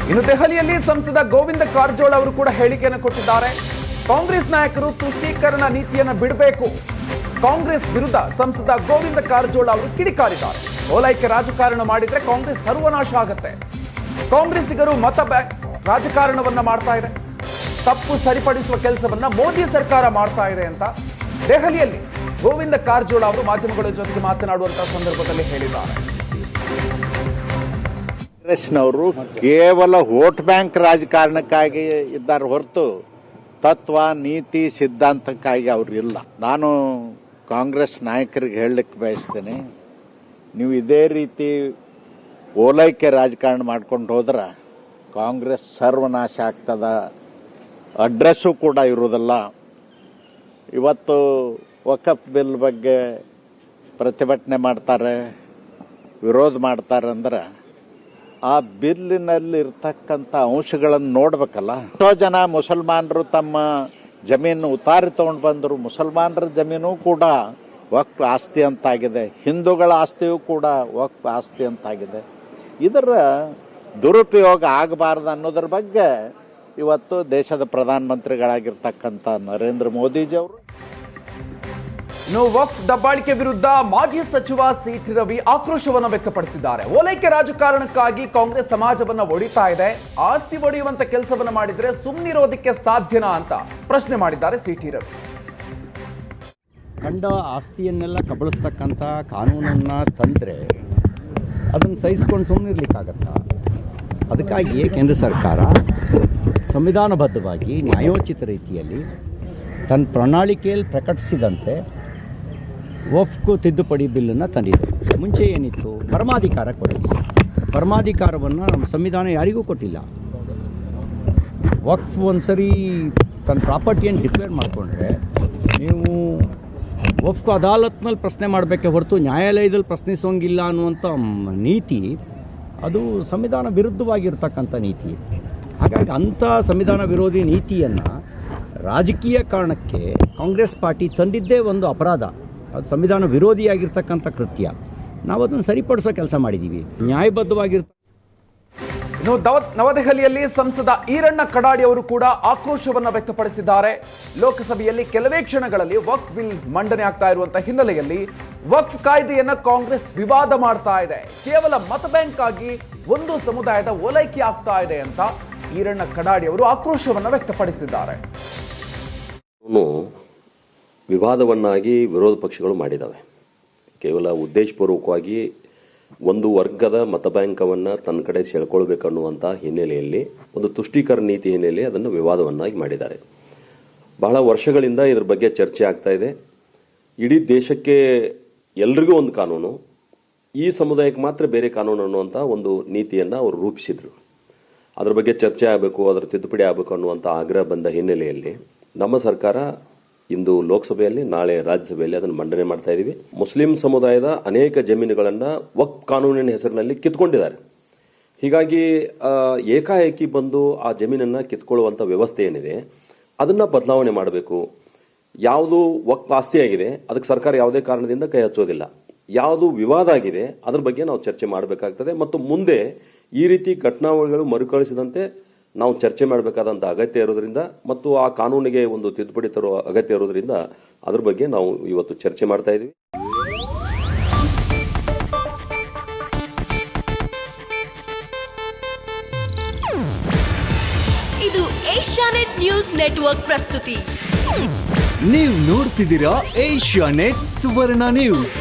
ಇನ್ನು ದೆಹಲಿಯಲ್ಲಿ ಸಂಸದ ಗೋವಿಂದ ಕಾರಜೋಳ ಅವರು ಕೂಡ ಹೇಳಿಕೆಯನ್ನು ಕೊಟ್ಟಿದ್ದಾರೆ. ಕಾಂಗ್ರೆಸ್ ನಾಯಕರು ತುಷ್ಟೀಕರಣ ನೀತಿಯನ್ನು ಬಿಡಬೇಕು. ಕಾಂಗ್ರೆಸ್ ವಿರುದ್ಧ ಸಂಸದ ಗೋವಿಂದ ಕಾರಜೋಳ ಅವರು ಕಿಡಿಕಾರಿದ್ದಾರೆ. ಓಲೈಕೆ ರಾಜಕಾರಣ ಮಾಡಿದ್ರೆ ಕಾಂಗ್ರೆಸ್ ಸರ್ವನಾಶ ಆಗುತ್ತೆ. ಕಾಂಗ್ರೆಸ್ಸಿಗರು ಮತ ಬ್ಯಾಂಕ್ ರಾಜಕಾರಣವನ್ನ ಮಾಡ್ತಾ ಇದೆ. ತಪ್ಪು ಸರಿಪಡಿಸುವ ಕೆಲಸವನ್ನ ಮೋದಿ ಸರ್ಕಾರ ಮಾಡ್ತಾ ಇದೆ ಅಂತ ದೆಹಲಿಯಲ್ಲಿ ಗೋವಿಂದ ಕಾರಜೋಳ ಅವರು ಮಾಧ್ಯಮಗಳ ಜೊತೆಗೆ ಮಾತನಾಡುವಂತಹ ಸಂದರ್ಭದಲ್ಲಿ ಹೇಳಿದ್ದಾರೆ. ಕಾಂಗ್ರೆಸ್ನವರು ಕೇವಲ ವೋಟ್ ಬ್ಯಾಂಕ್ ರಾಜಕಾರಣಕ್ಕಾಗಿ ಇದ್ದಾರೆ ಹೊರತು ತತ್ವ ನೀತಿ ಸಿದ್ಧಾಂತಕ್ಕಾಗಿ ಅವರು ಇಲ್ಲ. ನಾನು ಕಾಂಗ್ರೆಸ್ ನಾಯಕರಿಗೆ ಹೇಳಲಿಕ್ಕೆ ಬಯಸ್ತೇನೆ, ನೀವು ಇದೇ ರೀತಿ ಓಲೈಕೆ ರಾಜಕಾರಣ ಮಾಡ್ಕೊಂಡು ಹೋದ್ರೆ ಕಾಂಗ್ರೆಸ್ ಸರ್ವನಾಶ ಆಗ್ತದ. ಅಡ್ರೆಸ್ಸು ಕೂಡ ಇರುವುದಿಲ್ಲ. ಇವತ್ತು ವಕಫ್ ಬಿಲ್ ಬಗ್ಗೆ ಪ್ರತಿಭಟನೆ ಮಾಡ್ತಾರೆ, ವಿರೋಧ ಮಾಡ್ತಾರೆ ಅಂದ್ರೆ ಆ ಬಿಲ್ಲಿನಲ್ಲಿ ಇರ್ತಕ್ಕಂಥ ಅಂಶಗಳನ್ನು ನೋಡ್ಬೇಕಲ್ಲ. ಎಷ್ಟೋ ಜನ ಮುಸಲ್ಮಾನರು ತಮ್ಮ ಜಮೀನು ಉತಾರಿ ತಗೊಂಡು ಬಂದರು. ಮುಸಲ್ಮಾನರ ಜಮೀನು ಕೂಡ ವಕ್ಫ್ ಆಸ್ತಿ ಅಂತಾಗಿದೆ, ಹಿಂದೂಗಳ ಆಸ್ತಿಯೂ ಕೂಡ ವಕ್ಫ್ ಆಸ್ತಿ ಅಂತಾಗಿದೆ. ಇದರ ದುರುಪಯೋಗ ಆಗಬಾರ್ದು ಅನ್ನೋದ್ರ ಬಗ್ಗೆ ಇವತ್ತು ದೇಶದ ಪ್ರಧಾನಮಂತ್ರಿಗಳಾಗಿರ್ತಕ್ಕಂಥ ನರೇಂದ್ರ ಮೋದಿಜಿಯವರು. ಇನ್ನು ವಕ್ಫ್ ದಬ್ಬಾಳಿಕೆ ವಿರುದ್ಧ ಮಾಜಿ ಸಚಿವ ಸಿಟಿ ರವಿ ಆಕ್ರೋಶವನ್ನು ವ್ಯಕ್ತಪಡಿಸಿದ್ದಾರೆ. ಓಲೈಕೆ ರಾಜಕಾರಣಕ್ಕಾಗಿ ಕಾಂಗ್ರೆಸ್ ಸಮಾಜವನ್ನ ಒಡಿತಾ ಇದೆ. ಆಸ್ತಿ ಒಡೆಯುವಂತ ಕೆಲಸವನ್ನ ಮಾಡಿದ್ರೆ ಸುಮ್ಮನಿರೋದಕ್ಕೆ ಸಾಧ್ಯನಾ ಅಂತ ಪ್ರಶ್ನೆ ಮಾಡಿದ್ದಾರೆ ಸಿಟಿ ರವಿ. ಕಂಡ ಆಸ್ತಿಯನ್ನೆಲ್ಲ ಕಬಳಿಸ್ತಕ್ಕಂಥ ಕಾನೂನನ್ನು ತಂದರೆ ಅದನ್ನು ಸಹಿಸ್ಕೊಂಡು ಸುಮ್ಮನಿರ್ಲಿಕ್ಕಾಗತ್ತಾ? ಅದಕ್ಕಾಗಿ ಕೇಂದ್ರ ಸರ್ಕಾರ ಸಂವಿಧಾನಬದ್ಧವಾಗಿ ನ್ಯಾಯೋಚಿತ ರೀತಿಯಲ್ಲಿ ತನ್ನ ಪ್ರಣಾಳಿಕೆಯಲ್ಲಿ ಪ್ರಕಟಿಸಿದಂತೆ ವಕ್ಫ್ ತಿದ್ದುಪಡಿ ಬಿಲ್ಲನ್ನು ತಂದಿದೆ. ಮುಂಚೆ ಏನಿತ್ತು? ಪರಮಾಧಿಕಾರ ಕೊಡೋದು. ಪರಮಾಧಿಕಾರವನ್ನು ನಮ್ಮ ಸಂವಿಧಾನ ಯಾರಿಗೂ ಕೊಟ್ಟಿಲ್ಲ. ವಕ್ಫ್ ಒಂದು ಸರಿ ತನ್ನ ಪ್ರಾಪರ್ಟಿಯನ್ನು ಡಿಕ್ಲೇರ್ ಮಾಡಿಕೊಂಡ್ರೆ ನೀವು ವಕ್ಫ್ ಅದಾಲತ್ನಲ್ಲಿ ಪ್ರಶ್ನೆ ಮಾಡಬೇಕೆ ಹೊರತು ನ್ಯಾಯಾಲಯದಲ್ಲಿ ಪ್ರಶ್ನಿಸೋಂಗಿಲ್ಲ ಅನ್ನುವಂಥ ನೀತಿ ಅದು ಸಂವಿಧಾನ ವಿರುದ್ಧವಾಗಿರ್ತಕ್ಕಂಥ ನೀತಿ. ಹಾಗಾಗಿ ಅಂಥ ಸಂವಿಧಾನ ವಿರೋಧಿ ನೀತಿಯನ್ನು ರಾಜಕೀಯ ಕಾರಣಕ್ಕೆ ಕಾಂಗ್ರೆಸ್ ಪಾರ್ಟಿ ತಂದಿದ್ದೇ ಒಂದು ಅಪರಾಧ. ಅದು ಸಂವಿಧಾನ ವಿರೋಧಿಯಾಗಿರ್ತಕ್ಕಂಥ ಕೃತ್ಯ. ನಾವು ಅದನ್ನು ಸರಿಪಡಿಸೋ ಕೆಲಸ ಮಾಡಿದ್ದೀವಿ. ನ್ಯಾಯಬದ್ಧವಾಗಿರ್ತ ಇನ್ನು ನವದೆಹಲಿಯಲ್ಲಿ ಸಂಸದ ಈರಣ್ಣ ಕಡಾಡಿ ಅವರು ಕೂಡ ಆಕ್ರೋಶವನ್ನು ವ್ಯಕ್ತಪಡಿಸಿದ್ದಾರೆ. ಲೋಕಸಭೆಯಲ್ಲಿ ಕೆಲವೇ ಕ್ಷಣಗಳಲ್ಲಿ ವಕ್ಫ್ ಬಿಲ್ ಮಂಡನೆ ಆಗ್ತಾ ಇರುವಂತಹ ಹಿನ್ನೆಲೆಯಲ್ಲಿ ವಕ್ಫ್ ಕಾಯ್ದೆಯನ್ನ ಕಾಂಗ್ರೆಸ್ ವಿವಾದ ಮಾಡ್ತಾ ಇದೆ. ಕೇವಲ ಮತ ಬ್ಯಾಂಕ್ ಆಗಿ ಒಂದು ಸಮುದಾಯದ ಓಲೈಕೆ ಆಗ್ತಾ ಇದೆ ಅಂತ ಈರಣ್ಣ ಕಡಾಡಿ ಅವರು ಆಕ್ರೋಶವನ್ನು ವ್ಯಕ್ತಪಡಿಸಿದ್ದಾರೆ. ವಿವಾದವನ್ನಾಗಿ ವಿರೋಧ ಪಕ್ಷಗಳು ಮಾಡಿದ್ದಾವೆ. ಕೇವಲ ಉದ್ದೇಶಪೂರ್ವಕವಾಗಿ ಒಂದು ವರ್ಗದ ಮತ ಬ್ಯಾಂಕವನ್ನು ತನ್ನ ಕಡೆ ಸೆಳ್ಕೊಳ್ಬೇಕನ್ನುವಂಥ ಹಿನ್ನೆಲೆಯಲ್ಲಿ, ಒಂದು ತುಷ್ಟೀಕರಣ ನೀತಿ ಹಿನ್ನೆಲೆಯಲ್ಲಿ ಅದನ್ನು ವಿವಾದವನ್ನಾಗಿ ಮಾಡಿದ್ದಾರೆ. ಬಹಳ ವರ್ಷಗಳಿಂದ ಇದರ ಬಗ್ಗೆ ಚರ್ಚೆ ಆಗ್ತಾ ಇದೆ. ಇಡೀ ದೇಶಕ್ಕೆ ಎಲ್ರಿಗೂ ಒಂದು ಕಾನೂನು, ಈ ಸಮುದಾಯಕ್ಕೆ ಮಾತ್ರ ಬೇರೆ ಕಾನೂನು ಅನ್ನುವಂಥ ಒಂದು ನೀತಿಯನ್ನು ಅವರು ರೂಪಿಸಿದ್ರು. ಅದರ ಬಗ್ಗೆ ಚರ್ಚೆ ಆಗಬೇಕು, ಅದರ ತಿದ್ದುಪಡಿ ಆಗಬೇಕು ಅನ್ನುವಂಥ ಆಗ್ರಹ ಬಂದ ಹಿನ್ನೆಲೆಯಲ್ಲಿ ನಮ್ಮ ಸರ್ಕಾರ ಇಂದು ಲೋಕಸಭೆಯಲ್ಲಿ, ನಾಳೆ ರಾಜ್ಯಸಭೆಯಲ್ಲಿ ಅದನ್ನು ಮಂಡನೆ ಮಾಡ್ತಾ ಇದ್ದೀವಿ. ಮುಸ್ಲಿಂ ಸಮುದಾಯದ ಅನೇಕ ಜಮೀನುಗಳನ್ನು ವಕ್ಫ್ ಕಾನೂನಿನ ಹೆಸರಿನಲ್ಲಿ ಕಿತ್ಕೊಂಡಿದ್ದಾರೆ. ಹೀಗಾಗಿ ಏಕಾಏಕಿ ಬಂದು ಆ ಜಮೀನನ್ನು ಕಿತ್ಕೊಳ್ಳುವಂಥ ವ್ಯವಸ್ಥೆ ಏನಿದೆ ಅದನ್ನು ಬದಲಾವಣೆ ಮಾಡಬೇಕು. ಯಾವುದು ವಕ್ಫ್ ಆಸ್ತಿಯಾಗಿದೆ ಅದಕ್ಕೆ ಸರ್ಕಾರ ಯಾವುದೇ ಕಾರಣದಿಂದ ಕೈ ಹಚ್ಚೋದಿಲ್ಲ. ಯಾವುದು ವಿವಾದ ಆಗಿದೆ ಅದ್ರ ಬಗ್ಗೆ ನಾವು ಚರ್ಚೆ ಮಾಡಬೇಕಾಗ್ತದೆ. ಮತ್ತು ಮುಂದೆ ಈ ರೀತಿ ಘಟನಾವಳಿಗಳು ಮರುಕಳಿಸಿದಂತೆ ನಾವು ಚರ್ಚೆ ಮಾಡಬೇಕಾದಂಥ ಅಗತ್ಯ ಇರೋದ್ರಿಂದ ಮತ್ತು ಆ ಕಾನೂನಿಗೆ ಒಂದು ತಿದ್ದುಪಡಿ ತರುವ ಅಗತ್ಯ ಇರೋದ್ರಿಂದ ಅದ್ರ ಬಗ್ಗೆ ನಾವು ಇವತ್ತು ಚರ್ಚೆ ಮಾಡ್ತಾ ಇದ್ದೀವಿ. ಇದು ಏಷ್ಯಾನೆಟ್ ನ್ಯೂಸ್ ನೆಟ್ವರ್ಕ್ ಪ್ರಸ್ತುತಿ. ನೀವು ನೋಡ್ತಿದ್ದೀರಾ ಏಷ್ಯಾನೆಟ್ ಸುವರ್ಣ ನ್ಯೂಸ್.